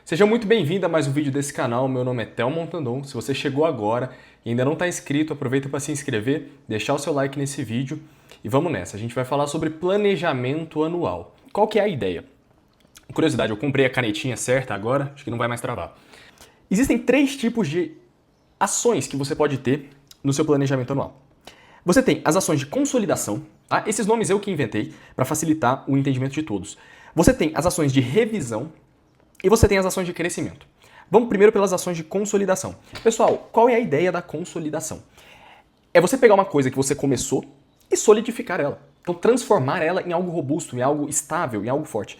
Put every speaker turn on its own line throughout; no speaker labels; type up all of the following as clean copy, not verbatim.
Seja muito bem-vindo a mais um vídeo desse canal. Meu nome é Theo Montandon. Se você chegou agora e ainda não está inscrito, aproveita para se inscrever, deixar o seu like nesse vídeo e vamos nessa. A gente vai falar sobre planejamento anual. Qual que é a ideia? Curiosidade, eu comprei a canetinha certa agora, acho que não vai mais travar. Existem 3 tipos de ações que você pode ter no seu planejamento anual. Você tem as ações de consolidação, tá? Esses nomes eu que inventei para facilitar o entendimento de todos. Você tem as ações de revisão e você tem as ações de crescimento. Vamos primeiro pelas ações de consolidação. Pessoal, qual é a ideia da consolidação? É você pegar uma coisa que você começou e solidificar ela. Então transformar ela em algo robusto, em algo estável, em algo forte.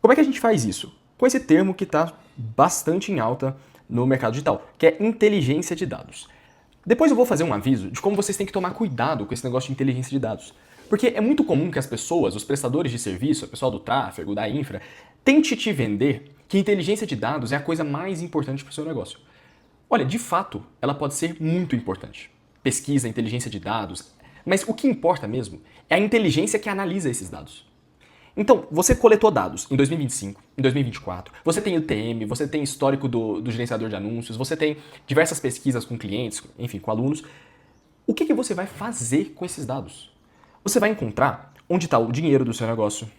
Como é que a gente faz isso? Com esse termo que está bastante em alta no mercado digital, que é inteligência de dados. Depois eu vou fazer um aviso de como vocês têm que tomar cuidado com esse negócio de inteligência de dados. Porque é muito comum que as pessoas, os prestadores de serviço, o pessoal do tráfego, da infra, tente te vender que inteligência de dados é a coisa mais importante para o seu negócio. Olha, de fato, ela pode ser muito importante. Pesquisa, inteligência de dados, mas o que importa mesmo é a inteligência que analisa esses dados. Então, você coletou dados em 2025, em 2024, você tem UTM, você tem histórico do gerenciador de anúncios, você tem diversas pesquisas com clientes, enfim, com alunos. O que você vai fazer com esses dados? Você vai encontrar onde está o dinheiro do seu negócio,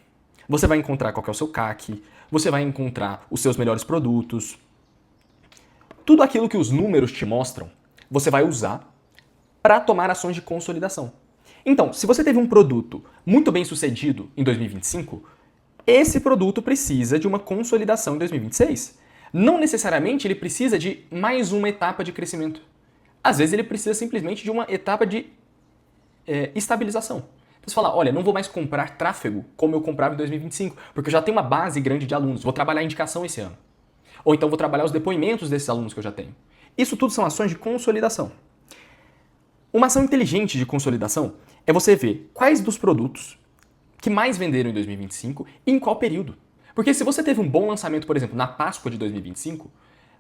você vai encontrar qual que é o seu CAC, você vai encontrar os seus melhores produtos. Tudo aquilo que os números te mostram, você vai usar para tomar ações de consolidação. Então, se você teve um produto muito bem sucedido em 2025, esse produto precisa de uma consolidação em 2026. Não necessariamente ele precisa de mais uma etapa de crescimento. Às vezes ele precisa simplesmente de uma etapa de estabilização. Então você fala, olha, não vou mais comprar tráfego como eu comprava em 2025, porque eu já tenho uma base grande de alunos, vou trabalhar a indicação esse ano. Ou então vou trabalhar os depoimentos desses alunos que eu já tenho. Isso tudo são ações de consolidação. Uma ação inteligente de consolidação é você ver quais dos produtos que mais venderam em 2025 e em qual período. Porque se você teve um bom lançamento, por exemplo, na Páscoa de 2025,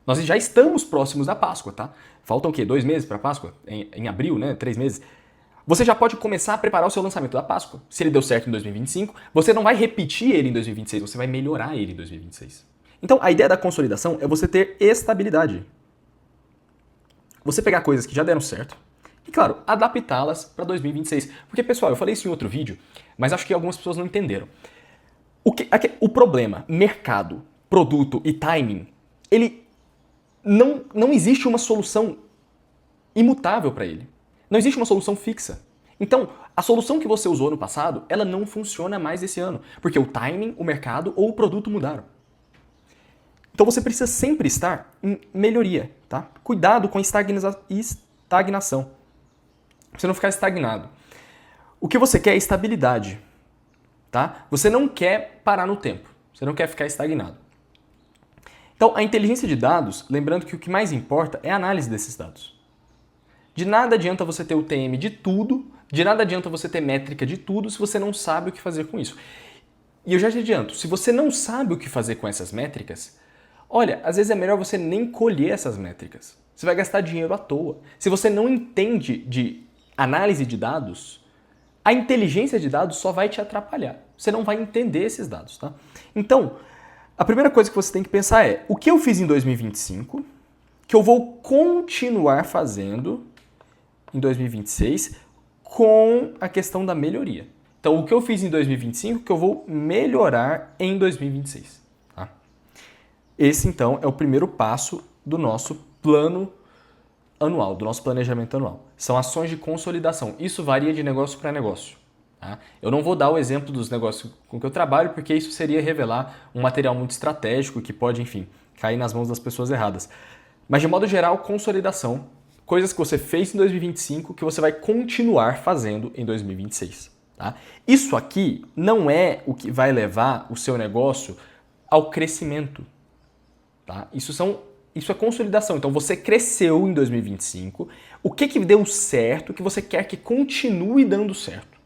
nós já estamos próximos da Páscoa, tá? Faltam o quê? 2 meses para a Páscoa? Em abril, né? 3 meses. Você já pode começar a preparar o seu lançamento da Páscoa. Se ele deu certo em 2025, você não vai repetir ele em 2026, você vai melhorar ele em 2026. Então, a ideia da consolidação é você ter estabilidade. Você pegar coisas que já deram certo, e, claro, adaptá-las para 2026. Porque, pessoal, eu falei isso em outro vídeo, mas acho que algumas pessoas não entenderam. O problema, mercado, produto e timing, ele não existe uma solução imutável para ele. Não existe uma solução fixa. Então, a solução que você usou no passado, ela não funciona mais esse ano, porque o timing, o mercado ou o produto mudaram. Então você precisa sempre estar em melhoria, tá? Cuidado com a estagnação. Você não ficar estagnado. O que você quer é estabilidade, tá? Você não quer parar no tempo. Você não quer ficar estagnado. Então, a inteligência de dados, lembrando que o que mais importa é a análise desses dados. De nada adianta você ter o TM de tudo, de nada adianta você ter métrica de tudo se você não sabe o que fazer com isso. E eu já te adianto, se você não sabe o que fazer com essas métricas, olha, às vezes é melhor você nem colher essas métricas. Você vai gastar dinheiro à toa. Se você não entende de análise de dados, a inteligência de dados só vai te atrapalhar. Você não vai entender esses dados, tá? Então, a primeira coisa que você tem que pensar é, o que eu fiz em 2025, que eu vou continuar fazendo em 2026 com a questão da melhoria. Então, o que eu fiz em 2025 que eu vou melhorar em 2026. Tá? Esse, então, é o primeiro passo do nosso plano anual, do nosso planejamento anual. São ações de consolidação. Isso varia de negócio para negócio. Tá? Eu não vou dar o exemplo dos negócios com que eu trabalho, porque isso seria revelar um material muito estratégico que pode, enfim, cair nas mãos das pessoas erradas. Mas, de modo geral, consolidação. Coisas que você fez em 2025 que você vai continuar fazendo em 2026. Tá? Isso aqui não é o que vai levar o seu negócio ao crescimento. Tá? Isso é consolidação. Então você cresceu em 2025. O que deu certo que você quer que continue dando certo?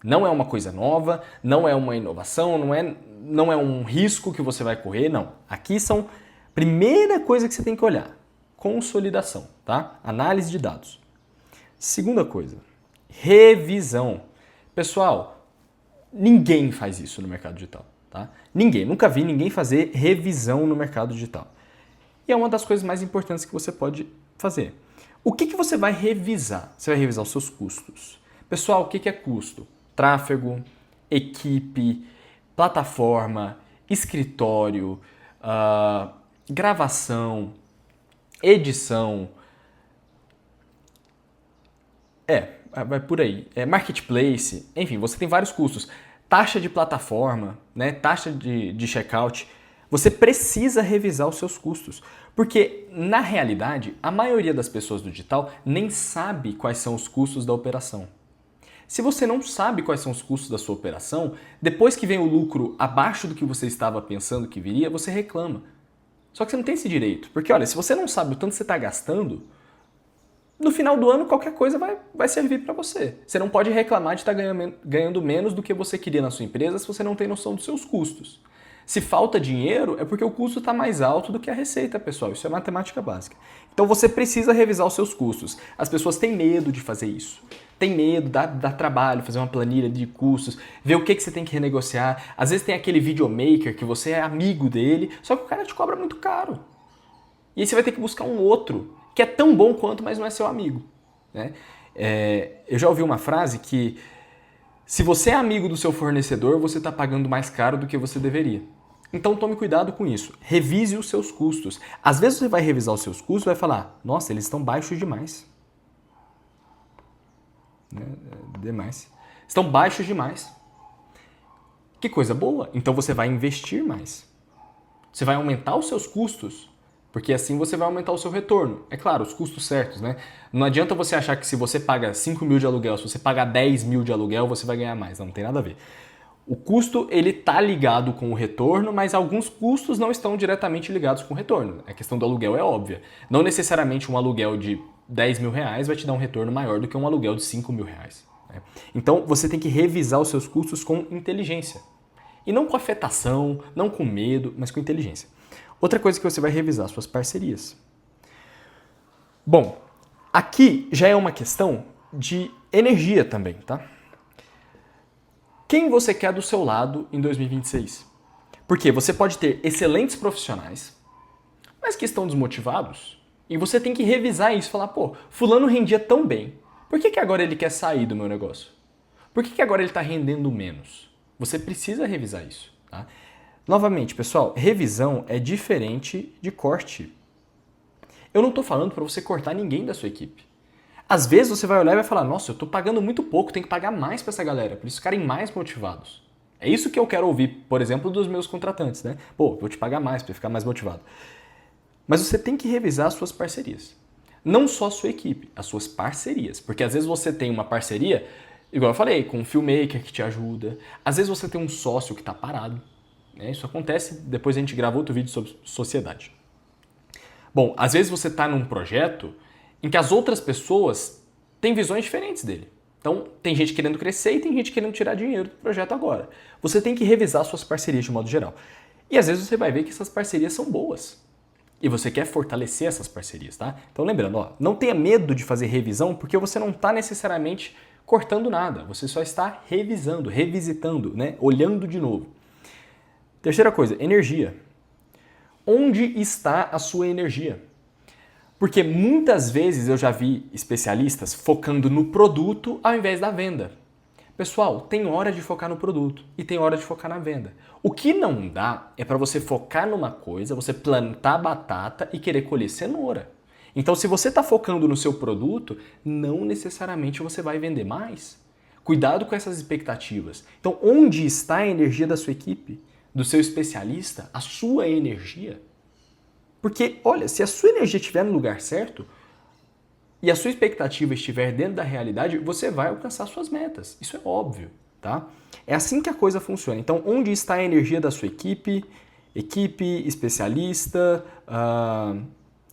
Não é uma coisa nova, não é uma inovação, não é um risco que você vai correr, não. Aqui são primeira coisa que você tem que olhar. Consolidação, tá? Análise de dados. Segunda coisa, revisão. Pessoal, ninguém faz isso no mercado digital. tá? Ninguém, nunca vi ninguém fazer revisão no mercado digital. E é uma das coisas mais importantes que você pode fazer. O que você vai revisar? Você vai revisar os seus custos. Pessoal, o que é custo? Tráfego, equipe, plataforma, escritório, gravação, edição. Vai por aí. Marketplace, enfim, você tem vários custos. Taxa de plataforma, né? Taxa de checkout. Você precisa revisar os seus custos. Porque, na realidade, a maioria das pessoas do digital nem sabe quais são os custos da operação. Se você não sabe quais são os custos da sua operação, depois que vem o lucro abaixo do que você estava pensando que viria, você reclama. Só que você não tem esse direito. Porque, olha, se você não sabe o tanto que você está gastando, no final do ano qualquer coisa vai servir para você. Você não pode reclamar de estar ganhando menos do que você queria na sua empresa se você não tem noção dos seus custos. Se falta dinheiro, é porque o custo está mais alto do que a receita, pessoal. Isso é matemática básica. Então você precisa revisar os seus custos. As pessoas têm medo de fazer isso. Tem medo, dá trabalho fazer uma planilha de custos, ver o que você tem que renegociar. Às vezes tem aquele videomaker que você é amigo dele, só que o cara te cobra muito caro. E aí você vai ter que buscar um outro, que é tão bom quanto, mas não é seu amigo. Né? Eu já ouvi uma frase que se você é amigo do seu fornecedor, você está pagando mais caro do que você deveria. Então tome cuidado com isso. Revise os seus custos. Às vezes você vai revisar os seus custos e vai falar, nossa, eles estão baixos demais. Demais. Estão baixos demais. Que coisa boa. Então você vai investir mais. Você vai aumentar os seus custos, porque assim você vai aumentar o seu retorno. É claro, os custos certos, né? Não adianta você achar que se você paga 5 mil de aluguel, se você pagar 10 mil de aluguel, você vai ganhar mais. Não tem nada a ver. O custo, ele tá ligado com o retorno, mas alguns custos não estão diretamente ligados com o retorno. A questão do aluguel é óbvia. Não necessariamente um aluguel de 10 mil reais vai te dar um retorno maior do que um aluguel de 5 mil reais. Né? Então, você tem que revisar os seus custos com inteligência. E não com afetação, não com medo, mas com inteligência. Outra coisa que você vai revisar, suas parcerias. Bom, aqui já é uma questão de energia também, tá? Quem você quer do seu lado em 2026? Porque você pode ter excelentes profissionais, mas que estão desmotivados, e você tem que revisar isso e falar, pô, fulano rendia tão bem, por que agora ele quer sair do meu negócio? Por que agora ele está rendendo menos? Você precisa revisar isso, tá? Novamente, pessoal, revisão é diferente de corte. Eu não estou falando para você cortar ninguém da sua equipe. Às vezes você vai olhar e vai falar, nossa, eu estou pagando muito pouco, tenho que pagar mais para essa galera, para eles ficarem mais motivados. É isso que eu quero ouvir, por exemplo, dos meus contratantes, né? Pô, vou te pagar mais para ficar mais motivado. Mas você tem que revisar as suas parcerias. Não só a sua equipe, as suas parcerias. Porque às vezes você tem uma parceria, igual eu falei, com um filmmaker que te ajuda. Às vezes você tem um sócio que está parado. Isso acontece, depois a gente grava outro vídeo sobre sociedade. Bom, às vezes você está num projeto em que as outras pessoas têm visões diferentes dele. Então, tem gente querendo crescer e tem gente querendo tirar dinheiro do projeto agora. Você tem que revisar suas parcerias de modo geral. E às vezes você vai ver que essas parcerias são boas. E você quer fortalecer essas parcerias, tá? Então lembrando, não tenha medo de fazer revisão, porque você não está necessariamente cortando nada. Você só está revisando, revisitando, né? Olhando de novo. Terceira coisa, energia. Onde está a sua energia? Porque muitas vezes eu já vi especialistas focando no produto ao invés da venda. Pessoal, tem hora de focar no produto e tem hora de focar na venda. O que não dá é para você focar numa coisa, você plantar batata e querer colher cenoura. Então, se você está focando no seu produto, não necessariamente você vai vender mais. Cuidado com essas expectativas. Então, onde está a energia da sua equipe? Do seu especialista, a sua energia. Porque, olha, se a sua energia estiver no lugar certo e a sua expectativa estiver dentro da realidade, você vai alcançar suas metas. Isso é óbvio, tá? É assim que a coisa funciona. Então, onde está a energia da sua equipe, especialista,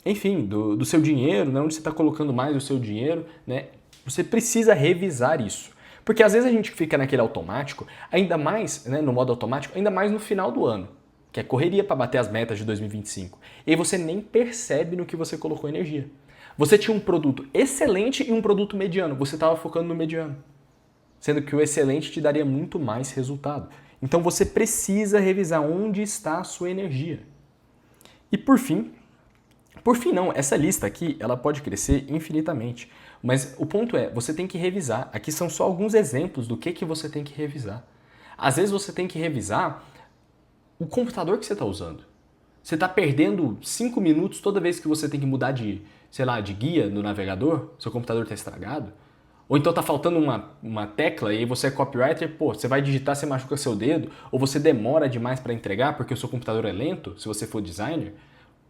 enfim, do seu dinheiro, né? Onde você está colocando mais o seu dinheiro, né? Você precisa revisar isso. Porque às vezes a gente fica naquele automático, ainda mais, né, no modo automático, ainda mais no final do ano, que é correria para bater as metas de 2025. E aí você nem percebe no que você colocou energia. Você tinha um produto excelente e um produto mediano, você estava focando no mediano. Sendo que o excelente te daria muito mais resultado. Então você precisa revisar onde está a sua energia. E por fim não, essa lista aqui ela pode crescer infinitamente. Mas o ponto é, você tem que revisar. Aqui são só alguns exemplos do que você tem que revisar. Às vezes você tem que revisar o computador que você está usando. Você está perdendo 5 minutos toda vez que você tem que mudar de, sei lá, de guia no navegador, seu computador está estragado. Ou então está faltando uma tecla e aí você é copywriter, pô, você vai digitar, você machuca seu dedo, ou você demora demais para entregar porque o seu computador é lento, se você for designer.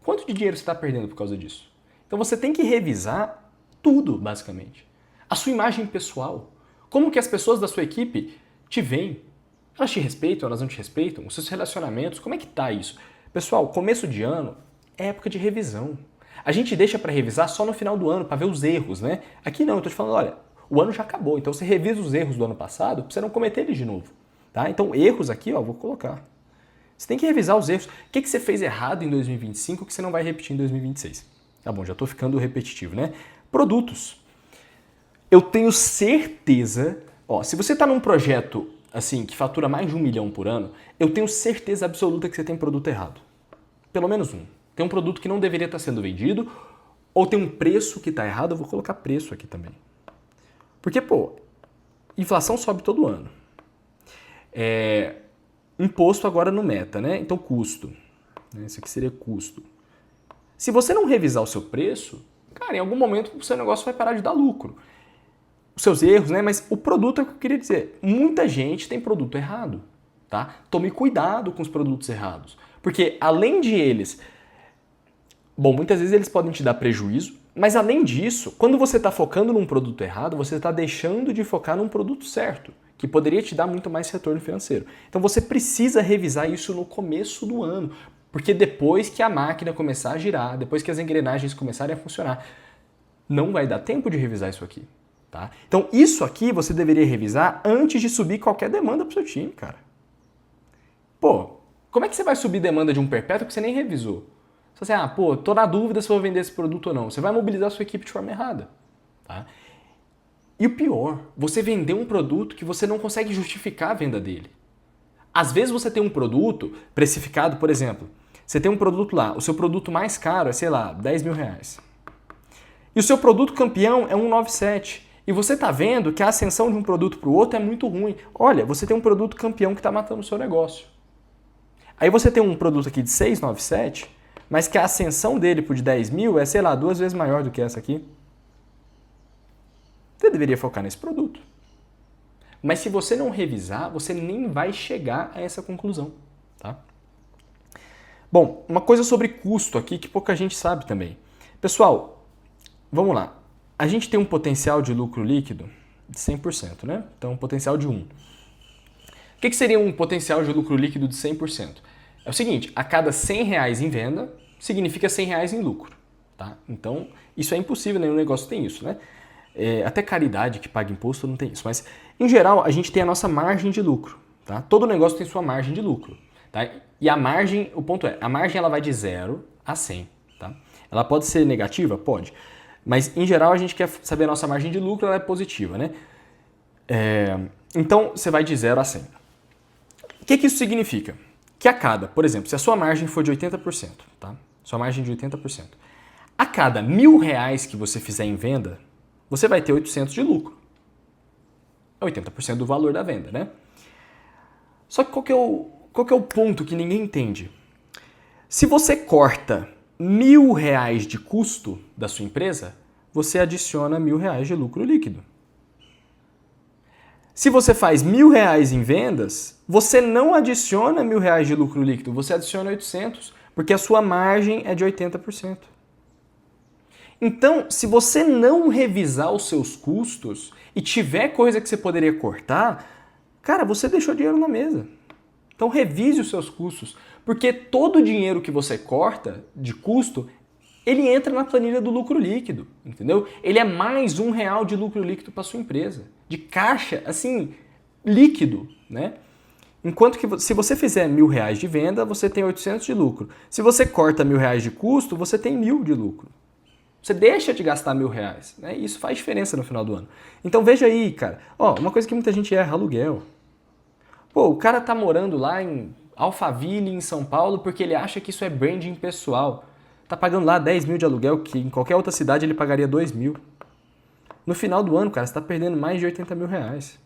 Quanto de dinheiro você está perdendo por causa disso? Então você tem que revisar tudo, basicamente. A sua imagem pessoal. Como que as pessoas da sua equipe te veem? Elas te respeitam, elas não te respeitam? Os seus relacionamentos, como é que tá isso? Pessoal, começo de ano é época de revisão. A gente deixa para revisar só no final do ano, para ver os erros, né? Aqui não, eu tô te falando, olha, o ano já acabou, então você revisa os erros do ano passado para você não cometer eles de novo, tá? Então, erros aqui, ó, vou colocar. Você tem que revisar os erros. O que você fez errado em 2025 que você não vai repetir em 2026? Tá bom, já tô ficando repetitivo, né? Produtos. Eu tenho certeza, ó, se você tá num projeto assim, que fatura mais de 1 milhão por ano, eu tenho certeza absoluta que você tem produto errado. Pelo menos um. Tem um produto que não deveria estar sendo vendido, ou tem um preço que está errado, eu vou colocar preço aqui também. Porque, pô, inflação sobe todo ano. Imposto agora no meta, né? Então, custo. Esse aqui seria custo. Se você não revisar o seu preço, cara, em algum momento o seu negócio vai parar de dar lucro. Os seus erros, né? Mas o produto é o que eu queria dizer. Muita gente tem produto errado, tá? Tome cuidado com os produtos errados. Porque além de eles... Bom, muitas vezes eles podem te dar prejuízo, mas além disso, quando você está focando num produto errado, você está deixando de focar num produto certo, que poderia te dar muito mais retorno financeiro. Então você precisa revisar isso no começo do ano, porque depois que a máquina começar a girar, depois que as engrenagens começarem a funcionar, não vai dar tempo de revisar isso aqui. Tá? Então, isso aqui você deveria revisar antes de subir qualquer demanda para o seu time, cara. Pô, como é que você vai subir demanda de um perpétuo que você nem revisou? Você vai assim, tô na dúvida se vou vender esse produto ou não. Você vai mobilizar a sua equipe de forma errada. Tá? E o pior, você vender um produto que você não consegue justificar a venda dele. Às vezes você tem um produto precificado, por exemplo, você tem um produto lá, o seu produto mais caro é, sei lá, 10 mil reais. E o seu produto campeão é 197. E você está vendo que a ascensão de um produto para o outro é muito ruim. Olha, você tem um produto campeão que está matando o seu negócio. Aí você tem um produto aqui de 697, mas que a ascensão dele para o de 10 mil é, sei lá, 2 vezes maior do que essa aqui. Você deveria focar nesse produto. Mas se você não revisar, você nem vai chegar a essa conclusão. Tá? Bom, uma coisa sobre custo aqui que pouca gente sabe também. Pessoal, vamos lá. A gente tem um potencial de lucro líquido de 100%, né? Então, um potencial de 1. O que seria um potencial de lucro líquido de 100%? É o seguinte, a cada 100 reais em venda, significa 100 reais em lucro. Tá? Então, isso é impossível, nenhum negócio tem isso, né? Até caridade que paga imposto não tem isso. Mas, em geral, a gente tem a nossa margem de lucro. Tá? Todo negócio tem sua margem de lucro. Tá? E a margem, o ponto é, a margem ela vai de 0 a 100. Tá? Ela pode ser negativa? Pode. Mas, em geral, a gente quer saber a nossa margem de lucro, ela é positiva, né? Então, você vai de 0 a 100. O que isso significa? Que a cada, por exemplo, se a sua margem for de 80%, tá? Sua margem de 80%. A cada R$1.000 que você fizer em venda, você vai ter 800 de lucro. É 80% do valor da venda, né? Só que qual que é o ponto que ninguém entende? Se você corta R$1.000 de custo da sua empresa, você adiciona R$1.000 de lucro líquido. Se você faz R$1.000 em vendas, você não adiciona R$1.000 de lucro líquido, você adiciona 800, porque a sua margem é de 80%. Então, se você não revisar os seus custos e tiver coisa que você poderia cortar, cara, você deixou dinheiro na mesa. Então, revise os seus custos, porque todo o dinheiro que você corta de custo, ele entra na planilha do lucro líquido, entendeu? Ele é mais R$1 de lucro líquido para sua empresa, de caixa, assim, líquido, né? Enquanto que se você fizer R$1.000 de venda, você tem 800 de lucro. Se você corta R$1.000 de custo, você tem 1.000 de lucro. Você deixa de gastar R$1.000, né? Isso faz diferença no final do ano. Então veja aí, cara. Ó, uma coisa que muita gente erra, aluguel. Pô, o cara tá morando lá em Alphaville, em São Paulo, porque ele acha que isso é branding pessoal. Tá pagando lá 10 mil de aluguel, que em qualquer outra cidade ele pagaria 2 mil. No final do ano, cara, você tá perdendo mais de 80 mil reais.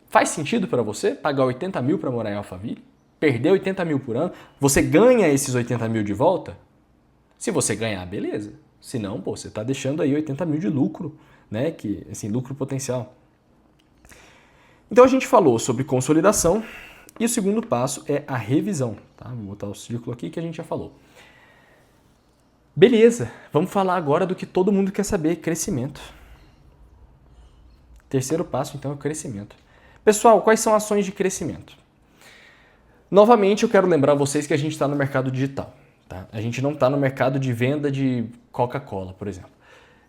Faz sentido para você pagar 80 mil para morar em Alphaville? Perder 80 mil por ano? Você ganha esses 80 mil de volta? Se você ganhar, beleza. Se não, pô, você tá deixando aí 80 mil de lucro, né? Que, assim, lucro potencial. Então a gente falou sobre consolidação e o segundo passo é a revisão. Tá? Vou botar o círculo aqui que a gente já falou. Beleza, vamos falar agora do que todo mundo quer saber, crescimento. Terceiro passo, então, é o crescimento. Pessoal, quais são ações de crescimento? Novamente, eu quero lembrar vocês que a gente está no mercado digital. Tá? A gente não está no mercado de venda de Coca-Cola, por exemplo,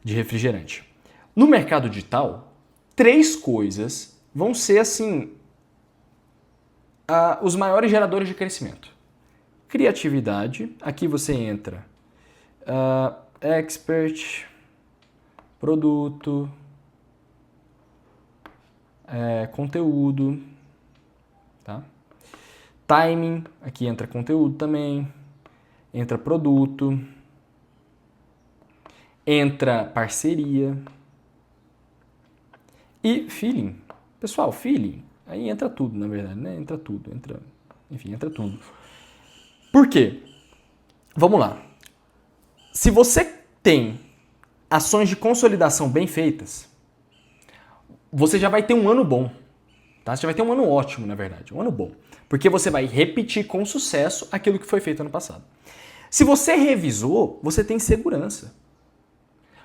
de refrigerante. No mercado digital, 3 coisas vão ser, assim, os maiores geradores de crescimento. Criatividade, aqui você entra expert, produto, conteúdo, tá? Timing, aqui entra conteúdo também, entra produto, entra parceria e feeling. Pessoal, feeling, aí entra tudo, na verdade, né? Entra tudo, entra tudo. Por quê? Vamos lá. Se você tem ações de consolidação bem feitas, você já vai ter um ano bom. Tá? Você já vai ter um ano ótimo, na verdade. Um ano bom. Porque você vai repetir com sucesso aquilo que foi feito ano passado. Se você revisou, você tem segurança.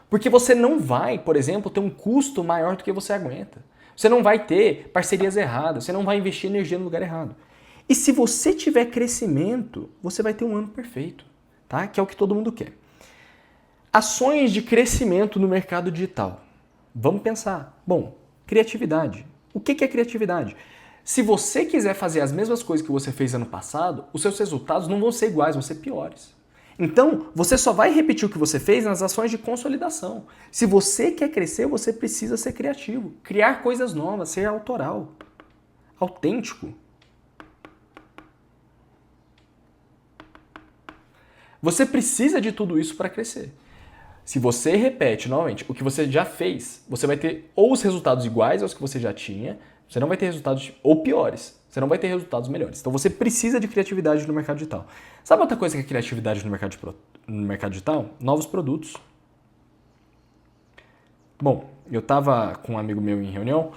Porque você não vai, por exemplo, ter um custo maior do que você aguenta. Você não vai ter parcerias erradas, você não vai investir energia no lugar errado. E se você tiver crescimento, você vai ter um ano perfeito, tá? Que é o que todo mundo quer. Ações de crescimento no mercado digital. Vamos pensar. Bom, criatividade. O que é criatividade? Se você quiser fazer as mesmas coisas que você fez ano passado, os seus resultados não vão ser iguais, vão ser piores. Então, você só vai repetir o que você fez nas ações de consolidação. Se você quer crescer, você precisa ser criativo, criar coisas novas, ser autoral, autêntico. Você precisa de tudo isso para crescer. Se você repete novamente o que você já fez, você vai ter ou os resultados iguais aos que você já tinha, você não vai ter resultados ou piores, você não vai ter resultados melhores. Então você precisa de criatividade no mercado digital. Sabe outra coisa que é criatividade no mercado digital? Novos produtos. Bom, eu estava com um amigo meu em reunião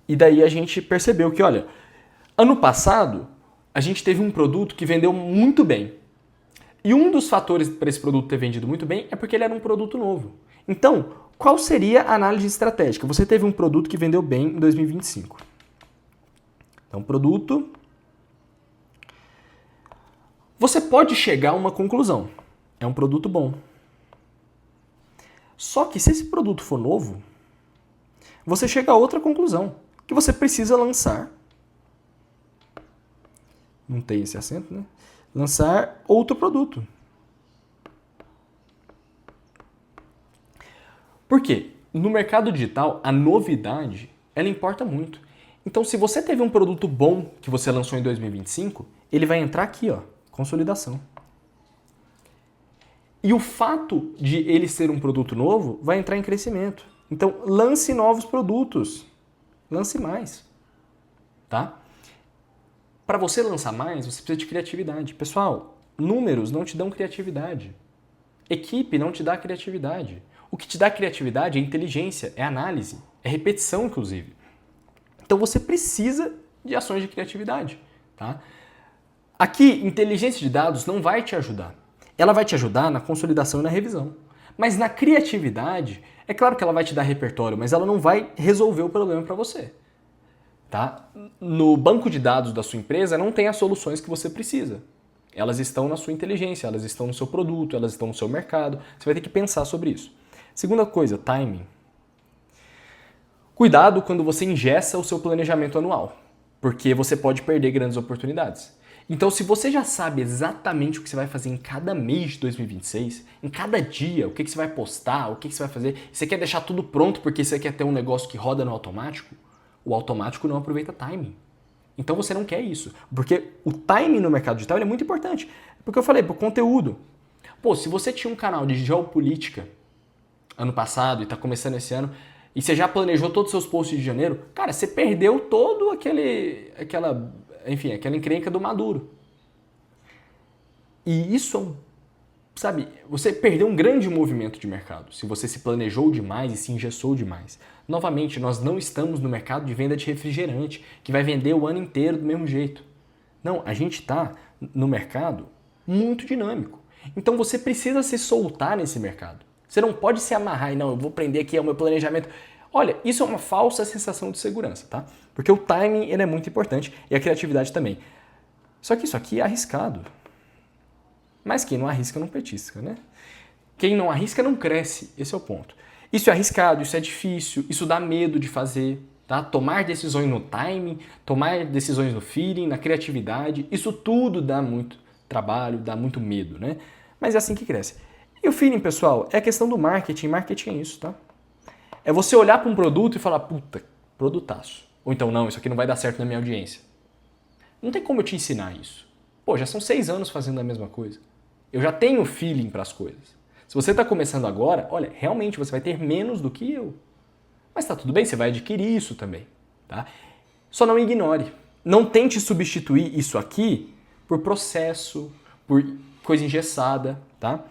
e daí a gente percebeu que, olha, ano passado a gente teve um produto que vendeu muito bem. E um dos fatores para esse produto ter vendido muito bem é porque ele era um produto novo. Então, qual seria a análise estratégica? Você teve um produto que vendeu bem em 2025. Então, produto. Você pode chegar a uma conclusão. É um produto bom. Só que se esse produto for novo, você chega a outra conclusão. Que você precisa lançar. Não tem esse acento, né? Lançar outro produto. Por quê? No mercado digital, a novidade, ela importa muito. Então, se você teve um produto bom que você lançou em 2025, ele vai entrar aqui, ó, consolidação. E o fato de ele ser um produto novo vai entrar em crescimento. Então, lance novos produtos. Lance mais. Tá? Para você lançar mais, você precisa de criatividade. Pessoal, números não te dão criatividade. Equipe não te dá criatividade. O que te dá criatividade é inteligência, é análise, é repetição, inclusive. Então você precisa de ações de criatividade. Tá? Aqui, inteligência de dados não vai te ajudar. Ela vai te ajudar na consolidação e na revisão. Mas na criatividade, é claro que ela vai te dar repertório, mas ela não vai resolver o problema para você. Tá? No banco de dados da sua empresa não tem as soluções que você precisa. Elas estão na sua inteligência, elas estão no seu produto, elas estão no seu mercado. Você vai ter que pensar sobre isso. Segunda coisa, timing. Cuidado quando você engessa o seu planejamento anual, porque você pode perder grandes oportunidades. Então, se você já sabe exatamente o que você vai fazer em cada mês de 2026, em cada dia, o que você vai postar, o que você vai fazer, você quer deixar tudo pronto porque você quer ter um negócio que roda no automático, o automático não aproveita timing. Então você não quer isso. Porque o timing no mercado digital é muito importante. Porque eu falei, pro conteúdo. Pô, se você tinha um canal de geopolítica ano passado e está começando esse ano, e você já planejou todos os seus posts de janeiro, cara, você perdeu todo aquela encrenca do Maduro. E isso, sabe, você perdeu um grande movimento de mercado, se você se planejou demais e se engessou demais. Novamente, nós não estamos no mercado de venda de refrigerante, que vai vender o ano inteiro do mesmo jeito. Não, a gente está no mercado muito dinâmico. Então você precisa se soltar nesse mercado. Você não pode se amarrar e não, eu vou prender aqui ao meu planejamento. Olha, isso é uma falsa sensação de segurança, tá? Porque o timing ele é muito importante e a criatividade também. Só que isso aqui é arriscado. Mas quem não arrisca não petisca, né? Quem não arrisca não cresce, esse é o ponto. Isso é arriscado, isso é difícil, isso dá medo de fazer, tá? Tomar decisões no timing, tomar decisões no feeling, na criatividade, isso tudo dá muito trabalho, dá muito medo, né? Mas é assim que cresce. E o feeling, pessoal, é a questão do marketing. Marketing é isso, tá? É você olhar para um produto e falar, puta, produtaço. Ou então, não, isso aqui não vai dar certo na minha audiência. Não tem como eu te ensinar isso. Pô, já são 6 anos fazendo a mesma coisa. Eu já tenho feeling para as coisas. Se você está começando agora, olha, realmente você vai ter menos do que eu. Mas tá tudo bem, você vai adquirir isso também, tá? Só não ignore. Não tente substituir isso aqui por processo, por coisa engessada, tá?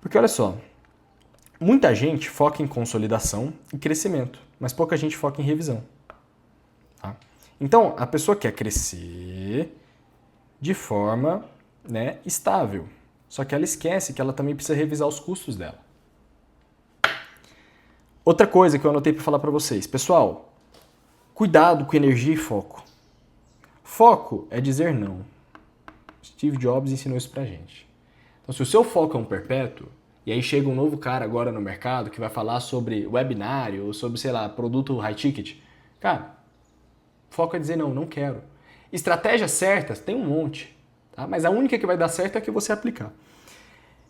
Porque olha só, muita gente foca em consolidação e crescimento, mas pouca gente foca em revisão. Tá? Então, a pessoa quer crescer de forma, né, estável, só que ela esquece que ela também precisa revisar os custos dela. Outra coisa que eu anotei para falar para vocês, pessoal, cuidado com energia e foco. Foco é dizer não. Steve Jobs ensinou isso pra gente. Então, se o seu foco é um perpétuo, e aí chega um novo cara agora no mercado que vai falar sobre webinário ou sobre, sei lá, produto high ticket, cara, foco é dizer não, não quero. Estratégias certas tem um monte, tá? Mas a única que vai dar certo é a que você aplicar.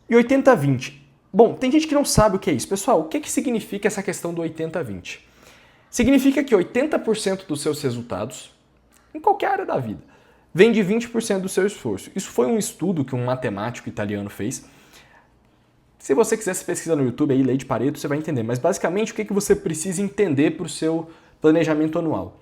E 80-20. Bom, tem gente que não sabe o que é isso. Pessoal, o que significa essa questão do 80-20? Significa que 80% dos seus resultados, em qualquer área da vida, vem de 20% do seu esforço. Isso foi um estudo que um matemático italiano fez. Se você quiser se pesquisar no YouTube, aí, Lei de Pareto, você vai entender. Mas basicamente, o que você precisa entender para o seu planejamento anual?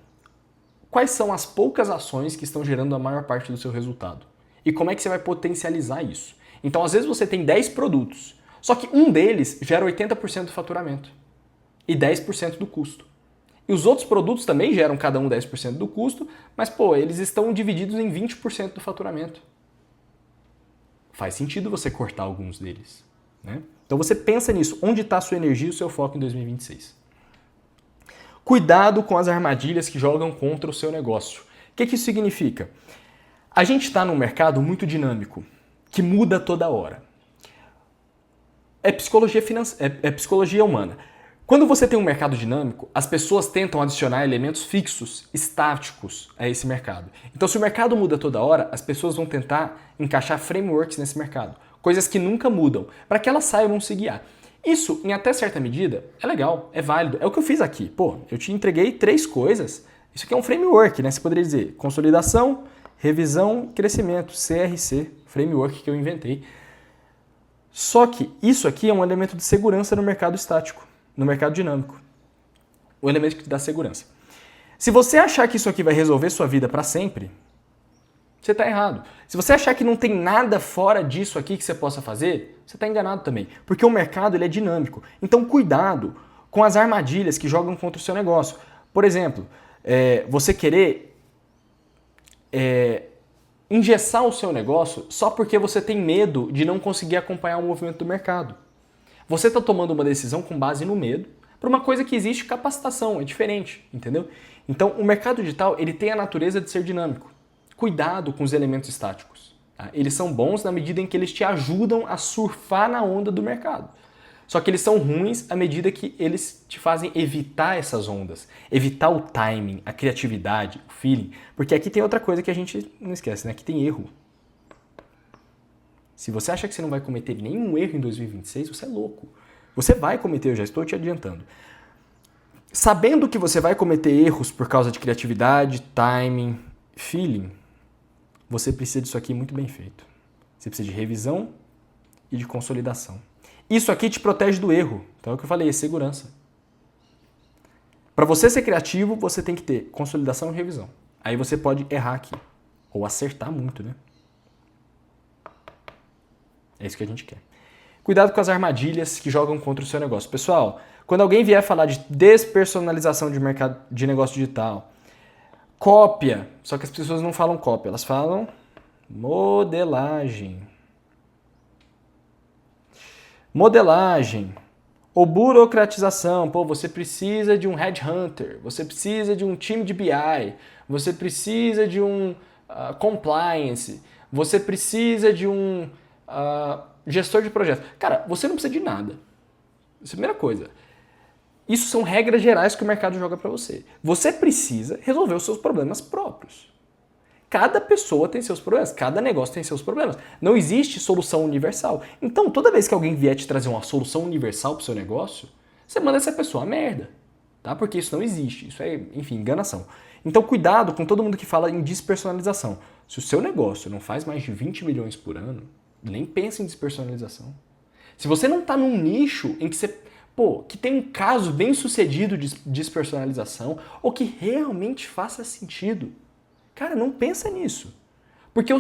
Quais são as poucas ações que estão gerando a maior parte do seu resultado? E como é que você vai potencializar isso? Então, às vezes você tem 10 produtos, só que um deles gera 80% do faturamento e 10% do custo. E os outros produtos também geram cada um 10% do custo, mas, pô, eles estão divididos em 20% do faturamento. Faz sentido você cortar alguns deles, né? Então você pensa nisso, onde está a sua energia e o seu foco em 2026. Cuidado com as armadilhas que jogam contra o seu negócio. O que isso significa? A gente está num mercado muito dinâmico, que muda toda hora. É psicologia humana. Quando você tem um mercado dinâmico, as pessoas tentam adicionar elementos fixos, estáticos a esse mercado. Então, se o mercado muda toda hora, as pessoas vão tentar encaixar frameworks nesse mercado, coisas que nunca mudam, para que elas saibam se guiar. Isso, em até certa medida, é legal, é válido. É o que eu fiz aqui. Pô, eu te entreguei 3 coisas. Isso aqui é um framework, né? Você poderia dizer consolidação, revisão, crescimento, CRC, framework que eu inventei. Só que isso aqui é um elemento de segurança no mercado estático, no mercado dinâmico. O elemento que te dá segurança. Se você achar que isso aqui vai resolver sua vida para sempre, você está errado. Se você achar que não tem nada fora disso aqui que você possa fazer, você está enganado também. Porque o mercado ele é dinâmico. Então cuidado com as armadilhas que jogam contra o seu negócio. Por exemplo, você querer engessar o seu negócio só porque você tem medo de não conseguir acompanhar o movimento do mercado. Você está tomando uma decisão com base no medo para uma coisa que existe capacitação, é diferente, entendeu? Então, o mercado digital ele tem a natureza de ser dinâmico. Cuidado com os elementos estáticos. Tá? Eles são bons na medida em que eles te ajudam a surfar na onda do mercado. Só que eles são ruins à medida que eles te fazem evitar essas ondas, evitar o timing, a criatividade, o feeling. Porque aqui tem outra coisa que a gente não esquece, né? Que tem erro. Se você acha que você não vai cometer nenhum erro em 2026, você é louco. Você vai cometer, eu já estou te adiantando. Sabendo que você vai cometer erros por causa de criatividade, timing, feeling, você precisa disso aqui muito bem feito. Você precisa de revisão e de consolidação. Isso aqui te protege do erro. Então é o que eu falei, é segurança. Para você ser criativo, você tem que ter consolidação e revisão. Aí você pode errar aqui. Ou acertar muito, né? É isso que a gente quer. Cuidado com as armadilhas que jogam contra o seu negócio. Pessoal, quando alguém vier falar de despersonalização de mercado de negócio digital, cópia, só que as pessoas não falam cópia, elas falam modelagem. Modelagem ou burocratização. Pô, você precisa de um headhunter, você precisa de um time de BI, você precisa de um compliance, você precisa de um gestor de projetos. Cara, você não precisa de nada. Essa é a primeira coisa. Isso são regras gerais que o mercado joga para você. Você precisa resolver os seus problemas próprios. Cada pessoa tem seus problemas, cada negócio tem seus problemas. Não existe solução universal. Então, toda vez que alguém vier te trazer uma solução universal para o seu negócio, você manda essa pessoa a merda. Tá? Porque isso não existe. Isso é, enfim, enganação. Então, cuidado com todo mundo que fala em despersonalização. Se o seu negócio não faz mais de 20 milhões por ano, nem pensa em despersonalização. Se você não está num nicho em que você, que tem um caso bem sucedido de despersonalização ou que realmente faça sentido, cara, não pensa nisso. Porque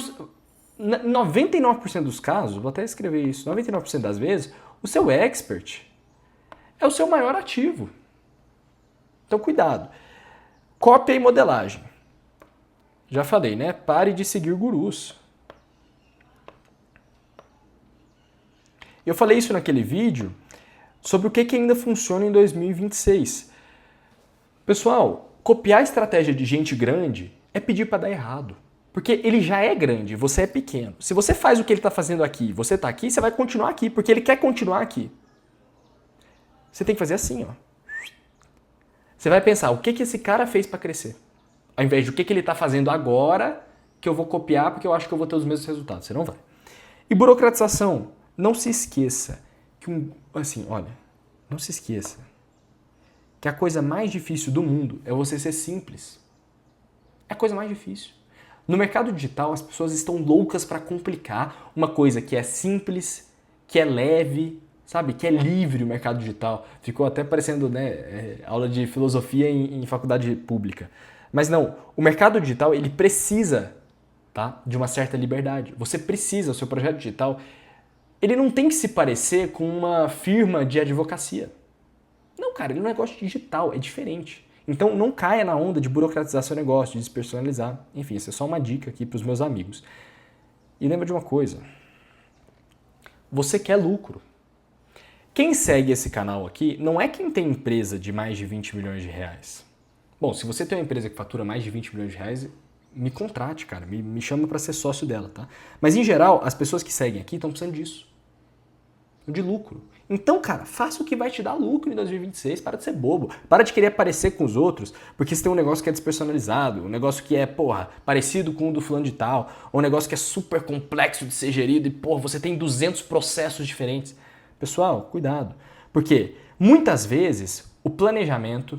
99% dos casos, vou até escrever isso, 99% das vezes, o seu expert é o seu maior ativo. Então, cuidado. Cópia e modelagem. Já falei, né? Pare de seguir gurus. Eu falei isso naquele vídeo sobre o que ainda funciona em 2026. Pessoal, copiar a estratégia de gente grande é pedir para dar errado. Porque ele já é grande, você é pequeno. Se você faz o que ele está fazendo aqui, você está aqui, você vai continuar aqui, porque ele quer continuar aqui. Você tem que fazer assim, ó. Você vai pensar, o que esse cara fez para crescer? Ao invés de o que ele está fazendo agora, que eu vou copiar porque eu acho que eu vou ter os mesmos resultados. Você não vai. E burocratização. Não se esqueça que, não se esqueça que a coisa mais difícil do mundo é você ser simples. É a coisa mais difícil. No mercado digital, as pessoas estão loucas para complicar uma coisa que é simples, que é leve, sabe? Que é livre o mercado digital. Ficou até parecendo, né, aula de filosofia em faculdade pública. Mas não, o mercado digital ele precisa, tá, de uma certa liberdade. Você precisa, o seu projeto digital, ele não tem que se parecer com uma firma de advocacia. Não, cara, ele não é negócio digital, é diferente. Então não caia na onda de burocratizar seu negócio, de despersonalizar. Enfim, isso é só uma dica aqui para os meus amigos. E lembra de uma coisa. Você quer lucro. Quem segue esse canal aqui não é quem tem empresa de mais de 20 milhões de reais. Bom, se você tem uma empresa que fatura mais de 20 milhões de reais, me contrate, cara. Me chama para ser sócio dela, tá? Mas, em geral, as pessoas que seguem aqui estão precisando disso. De lucro. Então, cara, faça o que vai te dar lucro em 2026. Para de ser bobo. Para de querer parecer com os outros, porque você tem um negócio que é despersonalizado, um negócio que é, parecido com o do fulano de tal, ou um negócio que é super complexo de ser gerido e, você tem 200 processos diferentes. Pessoal, cuidado. Porque, muitas vezes, o planejamento,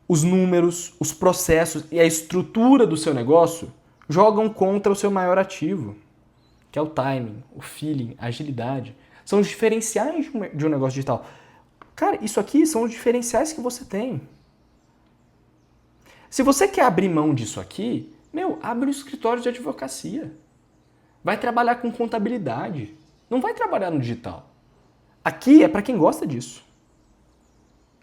os números, os processos e a estrutura do seu negócio jogam contra o seu maior ativo, que é o timing, o feeling, a agilidade. São os diferenciais de um negócio digital. Cara, isso aqui são os diferenciais que você tem. Se você quer abrir mão disso aqui, abre um escritório de advocacia. Vai trabalhar com contabilidade. Não vai trabalhar no digital. Aqui é para quem gosta disso.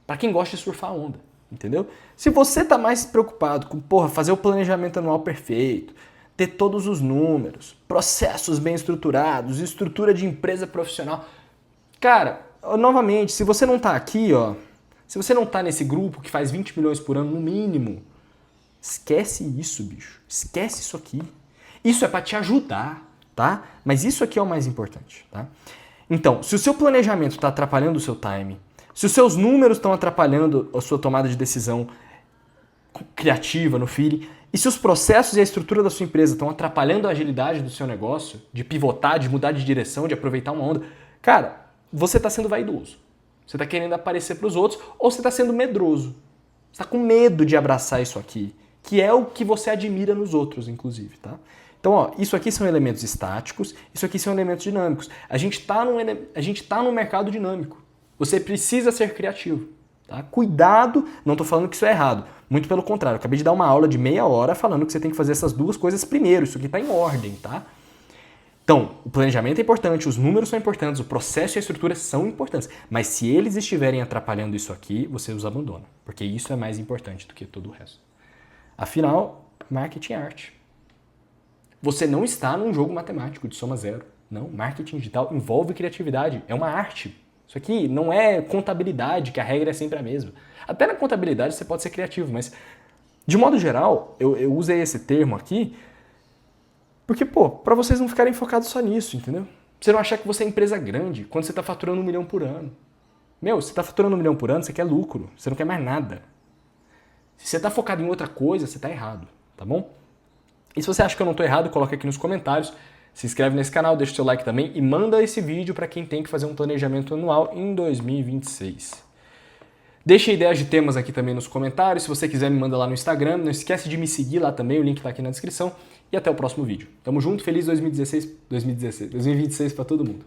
Para quem gosta de surfar a onda. Entendeu? Se você tá mais preocupado com, fazer o planejamento anual perfeito, ter todos os números, processos bem estruturados, estrutura de empresa profissional. Cara, novamente, se você não tá aqui, se você não tá nesse grupo que faz 20 milhões por ano no mínimo, esquece isso, bicho. Esquece isso aqui. Isso é para te ajudar, tá? Mas isso aqui é o mais importante, tá? Então, se o seu planejamento está atrapalhando o seu time, se os seus números estão atrapalhando a sua tomada de decisão criativa, no feeling, e se os processos e a estrutura da sua empresa estão atrapalhando a agilidade do seu negócio, de pivotar, de mudar de direção, de aproveitar uma onda, cara, você está sendo vaidoso. Você está querendo aparecer para os outros ou você está sendo medroso. Você está com medo de abraçar isso aqui que é o que você admira nos outros, inclusive, tá? Então, ó, isso aqui são elementos estáticos, isso aqui são elementos dinâmicos. A gente tá num mercado dinâmico. Você precisa ser criativo, tá? Cuidado, não estou falando que isso é errado. Muito pelo contrário, eu acabei de dar uma aula de meia hora falando que você tem que fazer essas duas coisas primeiro. Isso aqui está em ordem, tá? Então, o planejamento é importante, os números são importantes, o processo e a estrutura são importantes. Mas se eles estiverem atrapalhando isso aqui, você os abandona. Porque isso é mais importante do que todo o resto. Afinal, marketing é arte. Você não está num jogo matemático de soma zero. Não, marketing digital envolve criatividade, é uma arte. Isso aqui não é contabilidade, que a regra é sempre a mesma. Até na contabilidade você pode ser criativo, mas de modo geral, eu usei esse termo aqui porque, pô, para vocês não ficarem focados só nisso, entendeu? Você não achar que você é empresa grande quando você está faturando 1 milhão por ano. Meu, você está faturando 1 milhão por ano, você quer lucro, você não quer mais nada. Se você está focado em outra coisa, você está errado, tá bom? E se você acha que eu não estou errado, coloca aqui nos comentários, se inscreve nesse canal, deixa o seu like também e manda esse vídeo para quem tem que fazer um planejamento anual em 2026. Deixa ideias de temas aqui também nos comentários, se você quiser me manda lá no Instagram, não esquece de me seguir lá também, o link está aqui na descrição e até o próximo vídeo. Tamo junto, feliz 2026 para todo mundo.